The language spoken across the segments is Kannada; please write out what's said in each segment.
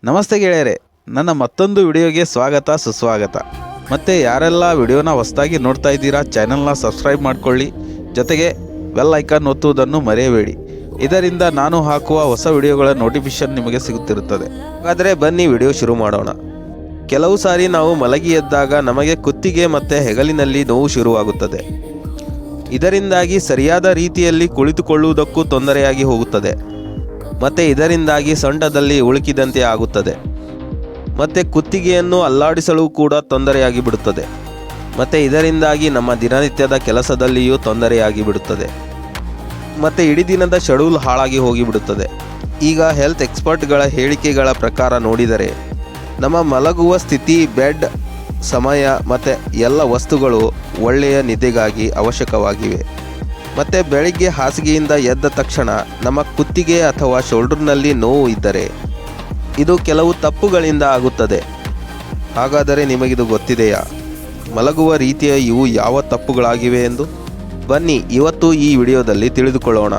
ನಮಸ್ತೆ ಗೆಳೆಯರೆ, ನನ್ನ ಮತ್ತೊಂದು ವಿಡಿಯೋಗೆ ಸ್ವಾಗತ ಸುಸ್ವಾಗತ. ಮತ್ತು ಯಾರೆಲ್ಲ ವಿಡಿಯೋನ ಹೊಸದಾಗಿ ನೋಡ್ತಾ ಇದ್ದೀರಾ ಚಾನಲ್ನ ಸಬ್ಸ್ಕ್ರೈಬ್ ಮಾಡಿಕೊಳ್ಳಿ, ಜೊತೆಗೆ ಬೆಲ್ ಐಕಾನ್ ಒತ್ತುವುದನ್ನು ಮರೆಯಬೇಡಿ. ಇದರಿಂದ ನಾನು ಹಾಕುವ ಹೊಸ ವಿಡಿಯೋಗಳ ನೋಟಿಫಿಕೇಷನ್ ನಿಮಗೆ ಸಿಗುತ್ತಿರುತ್ತದೆ. ಹಾಗಾದರೆ ಬನ್ನಿ ವಿಡಿಯೋ ಶುರು ಮಾಡೋಣ. ಕೆಲವು ಸಾರಿ ನಾವು ಮಲಗಿ ಎದ್ದಾಗ ನಮಗೆ ಕುತ್ತಿಗೆ ಮತ್ತು ಹೆಗಲಿನಲ್ಲಿ ನೋವು ಶುರುವಾಗುತ್ತದೆ. ಇದರಿಂದಾಗಿ ಸರಿಯಾದ ರೀತಿಯಲ್ಲಿ ಕುಳಿತುಕೊಳ್ಳುವುದಕ್ಕೂ ತೊಂದರೆಯಾಗಿ ಹೋಗುತ್ತದೆ. ಮತ್ತು ಇದರಿಂದಾಗಿ ಸೊಂಟದಲ್ಲಿ ಉಳುಕಿದಂತೆ ಆಗುತ್ತದೆ. ಮತ್ತು ಕುತ್ತಿಗೆಯನ್ನು ಅಲ್ಲಾಡಿಸಲು ಕೂಡ ತೊಂದರೆಯಾಗಿ ಬಿಡುತ್ತದೆ. ಮತ್ತು ಇದರಿಂದಾಗಿ ನಮ್ಮ ದಿನನಿತ್ಯದ ಕೆಲಸದಲ್ಲಿಯೂ ತೊಂದರೆಯಾಗಿ ಬಿಡುತ್ತದೆ. ಮತ್ತು ಇಡೀ ದಿನದ ಶೆಡ್ಯೂಲ್ ಹಾಳಾಗಿ ಹೋಗಿಬಿಡುತ್ತದೆ. ಈಗ ಹೆಲ್ತ್ ಎಕ್ಸ್ಪರ್ಟ್ಗಳ ಹೇಳಿಕೆಗಳ ಪ್ರಕಾರ ನೋಡಿದರೆ ನಮ್ಮ ಮಲಗುವ ಸ್ಥಿತಿ, ಬೆಡ್, ಸಮಯ ಮತ್ತು ಎಲ್ಲ ವಸ್ತುಗಳು ಒಳ್ಳೆಯ ನಿದ್ದೆಗಾಗಿ ಅವಶ್ಯಕವಾಗಿವೆ. ಮತ್ತು ಬೆಳಿಗ್ಗೆ ಹಾಸಿಗೆಯಿಂದ ಎದ್ದ ತಕ್ಷಣ ನಮ್ಮ ಕುತ್ತಿಗೆ ಅಥವಾ ಶೋಲ್ಡರ್ನಲ್ಲಿ ನೋವು ಇದ್ದರೆ ಇದು ಕೆಲವು ತಪ್ಪುಗಳಿಂದ ಆಗುತ್ತದೆ. ಹಾಗಾದರೆ ನಿಮಗಿದು ಗೊತ್ತಿದೆಯಾ? ಮಲಗುವ ರೀತಿಯ ಇವು ಯಾವ ತಪ್ಪುಗಳಾಗಿವೆ ಎಂದು ಬನ್ನಿ ಇವತ್ತು ಈ ವಿಡಿಯೋದಲ್ಲಿ ತಿಳಿದುಕೊಳ್ಳೋಣ.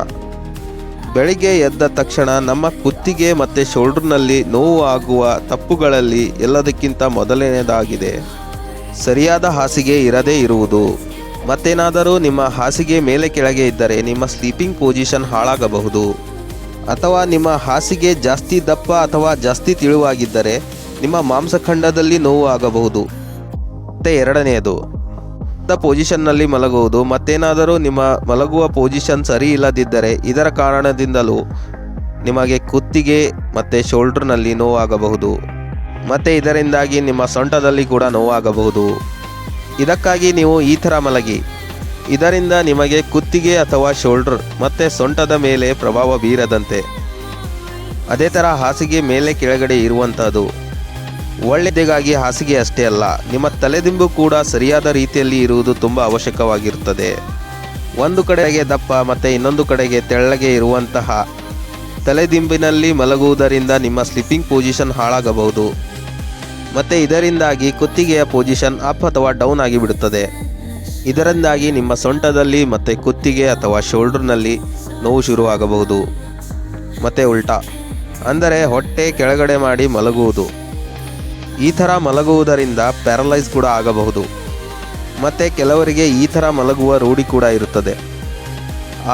ಬೆಳಿಗ್ಗೆ ಎದ್ದ ತಕ್ಷಣ ನಮ್ಮ ಕುತ್ತಿಗೆ ಮತ್ತು ಶೋಲ್ಡರ್ನಲ್ಲಿ ನೋವು ಆಗುವ ತಪ್ಪುಗಳಲ್ಲಿ ಎಲ್ಲದಕ್ಕಿಂತ ಮೊದಲನೆಯದಾಗಿದೆ ಸರಿಯಾದ ಹಾಸಿಗೆ ಇರದೇ ಇರುವುದು. ಮತ್ತೇನಾದರೂ ನಿಮ್ಮ ಹಾಸಿಗೆ ಮೇಲೆ ಕೆಳಗೆ ಇದ್ದರೆ ನಿಮ್ಮ ಸ್ಲೀಪಿಂಗ್ ಪೊಸಿಷನ್ ಹಾಳಾಗಬಹುದು. ಅಥವಾ ನಿಮ್ಮ ಹಾಸಿಗೆ ಜಾಸ್ತಿ ದಪ್ಪ ಅಥವಾ ಜಾಸ್ತಿ ತೆಳುವಾಗಿದ್ದರೆ ನಿಮ್ಮ ಮಾಂಸಖಂಡದಲ್ಲಿ ನೋವು ಆಗಬಹುದು. ಮತ್ತು ಎರಡನೆಯದು ಪೊಸಿಷನ್ನಲ್ಲಿ ಮಲಗುವುದು. ಮತ್ತೇನಾದರೂ ನಿಮ್ಮ ಮಲಗುವ ಪೊಸಿಷನ್ ಸರಿ ಇಲ್ಲದಿದ್ದರೆ ಇದರ ಕಾರಣದಿಂದಲೂ ನಿಮಗೆ ಕುತ್ತಿಗೆ ಮತ್ತು ಶೋಲ್ಡರ್ನಲ್ಲಿ ನೋವಾಗಬಹುದು. ಮತ್ತು ಇದರಿಂದಾಗಿ ನಿಮ್ಮ ಸೊಂಟದಲ್ಲಿ ಕೂಡ ನೋವಾಗಬಹುದು. ಇದಕ್ಕಾಗಿ ನೀವು ಈ ಥರ ಮಲಗಿ. ಇದರಿಂದ ನಿಮಗೆ ಕುತ್ತಿಗೆ ಅಥವಾ ಶೋಲ್ಡರ್ ಮತ್ತು ಸೊಂಟದ ಮೇಲೆ ಪ್ರಭಾವ ಬೀರದಂತೆ. ಅದೇ ಥರ ಹಾಸಿಗೆ ಮೇಲೆ ಕೆಳಗಡೆ ಇರುವಂಥದ್ದು ಒಳ್ಳೆಯದಾಗಿ ಹಾಸಿಗೆ ಅಷ್ಟೇ ಅಲ್ಲ, ನಿಮ್ಮ ತಲೆದಿಂಬು ಕೂಡ ಸರಿಯಾದ ರೀತಿಯಲ್ಲಿ ಇರುವುದು ತುಂಬ ಅವಶ್ಯಕವಾಗಿರುತ್ತದೆ. ಒಂದು ಕಡೆಗೆ ದಪ್ಪ ಮತ್ತು ಇನ್ನೊಂದು ಕಡೆಗೆ ತೆಳ್ಳಗೆ ಇರುವಂತಹ ತಲೆದಿಂಬಿನಲ್ಲಿ ಮಲಗುವುದರಿಂದ ನಿಮ್ಮ ಸ್ಲೀಪಿಂಗ್ ಪೊಸಿಷನ್ ಹಾಳಾಗಬಹುದು. ಮತ್ತು ಇದರಿಂದಾಗಿ ಕುತ್ತಿಗೆಯ ಪೊಸಿಷನ್ ಅಪ್ ಅಥವಾ ಡೌನ್ ಆಗಿಬಿಡುತ್ತದೆ. ಇದರಿಂದಾಗಿ ನಿಮ್ಮ ಸೊಂಟದಲ್ಲಿ ಮತ್ತು ಕುತ್ತಿಗೆ ಅಥವಾ ಶೋಲ್ಡರ್ನಲ್ಲಿ ನೋವು ಶುರುವಾಗಬಹುದು. ಮತ್ತು ಉಲ್ಟಾ ಅಂದರೆ ಹೊಟ್ಟೆ ಕೆಳಗಡೆ ಮಾಡಿ ಮಲಗುವುದು. ಈ ಥರ ಮಲಗುವುದರಿಂದ ಪ್ಯಾರಲೈಸ್ ಕೂಡ ಆಗಬಹುದು. ಮತ್ತು ಕೆಲವರಿಗೆ ಈ ಥರ ಮಲಗುವ ರೂಢಿ ಕೂಡ ಇರುತ್ತದೆ.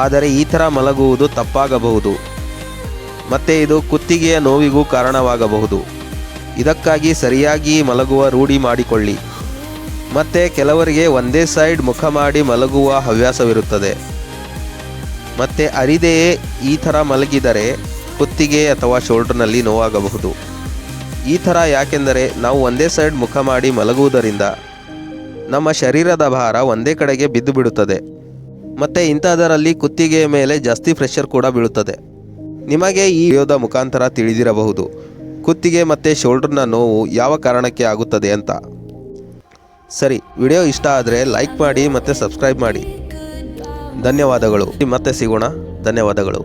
ಆದರೆ ಈ ಥರ ಮಲಗುವುದು ತಪ್ಪಾಗಬಹುದು ಮತ್ತು ಇದು ಕುತ್ತಿಗೆಯ ನೋವಿಗೂ ಕಾರಣವಾಗಬಹುದು. ಇದಕ್ಕಾಗಿ ಸರಿಯಾಗಿ ಮಲಗುವ ರೂಢಿ ಮಾಡಿಕೊಳ್ಳಿ. ಮತ್ತು ಕೆಲವರಿಗೆ ಒಂದೇ ಸೈಡ್ ಮುಖ ಮಾಡಿ ಮಲಗುವ ಹವ್ಯಾಸವಿರುತ್ತದೆ. ಮತ್ತು ಅರಿದೆಯೇ ಈ ಥರ ಮಲಗಿದರೆ ಕುತ್ತಿಗೆ ಅಥವಾ ಶೋಲ್ಡರ್ನಲ್ಲಿ ನೋವಾಗಬಹುದು. ಈ ಥರ ಯಾಕೆಂದರೆ ನಾವು ಒಂದೇ ಸೈಡ್ ಮುಖ ಮಾಡಿ ಮಲಗುವುದರಿಂದ ನಮ್ಮ ಶರೀರದ ಭಾರ ಒಂದೇ ಕಡೆಗೆ ಬಿದ್ದು ಬಿಡುತ್ತದೆ. ಮತ್ತು ಇಂಥದರಲ್ಲಿ ಕುತ್ತಿಗೆಯ ಮೇಲೆ ಜಾಸ್ತಿ ಪ್ರೆಷರ್ ಕೂಡ ಬೀಳುತ್ತದೆ. ನಿಮಗೆ ಈ ವಿಡಿಯೋದ ಮುಖಾಂತರ ತಿಳಿದಿರಬಹುದು ಕುತ್ತಿಗೆ ಮತ್ತು ಶೋಲ್ಡರ್ನ ನೋವು ಯಾವ ಕಾರಣಕ್ಕೆ ಆಗುತ್ತದೆ ಅಂತ. ಸರಿ, ವಿಡಿಯೋ ಇಷ್ಟ ಆದರೆ ಲೈಕ್ ಮಾಡಿ ಮತ್ತು ಸಬ್ಸ್ಕ್ರೈಬ್ ಮಾಡಿ. ಧನ್ಯವಾದಗಳು. ಮತ್ತೆ ಸಿಗೋಣ. ಧನ್ಯವಾದಗಳು.